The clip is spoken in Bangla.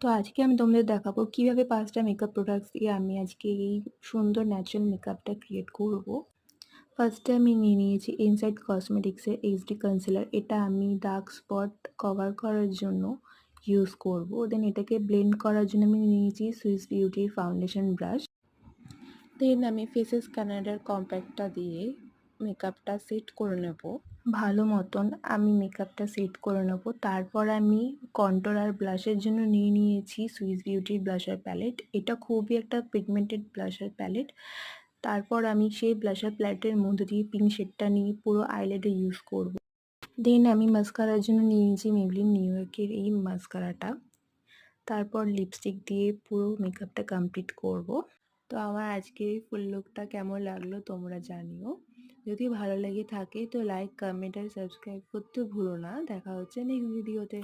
তো আজকে আমি তোমাদের দেখাবো কিভাবে ৫ টা মেকআপ প্রোডাক্টস দিয়ে আমি আজকে এই সুন্দর ন্যাচারাল মেকআপটা ক্রিয়েট করব। ফার্স্টে আমি নিয়ে নিয়েছি ইনসাইড কসমেটিক্সের এইচডি কনসিলার। এটা আমি ডার্ক স্পট কভার করার জন্য ইউজ করব। দেন এটাকে ব্লেন্ড করার জন্য আমি নিয়েছি সুইস বিউটির ফাউন্ডেশন ব্রাশ। দেন আমি ফেসেস কানাডার কম্প্যাক্টটা দিয়ে মেকআপটা সেট করে নেব। ভালো মতন আমি মেকআপটা সেট করে নেব। তারপর আমি কন্ট্যুর আর ব্লাশের জন্য নিয়ে নিয়েছি সুইস বিউটির ব্লাশার প্যালেট। এটা খুবই একটা পিগমেন্টেড ব্লাশার প্যালেট। তারপর আমি সেই ব্লাশার প্যালেটের মধ্যে দিয়ে পিঙ্ক শেডটা নিয়ে পুরো আইল্যান্ডে ইউজ করব। দেন আমি মাস্কারার জন্য নিয়ে নিয়েছি মেবলিন নিউ ইয়র্কের এই মাস্কারাটা। তারপর লিপস্টিক দিয়ে পুরো মেকআপটা কমপ্লিট করব। তো আমার আজকের এই ফুল লুকটা কেমন লাগলো তোমরা জানিও। যদি ভালো লেগে থাকে তো লাইক, কমেন্ট আর সাবস্ক্রাইব করতে ভুলো না। দেখা হচ্ছে নেক্সট ভিডিওতে।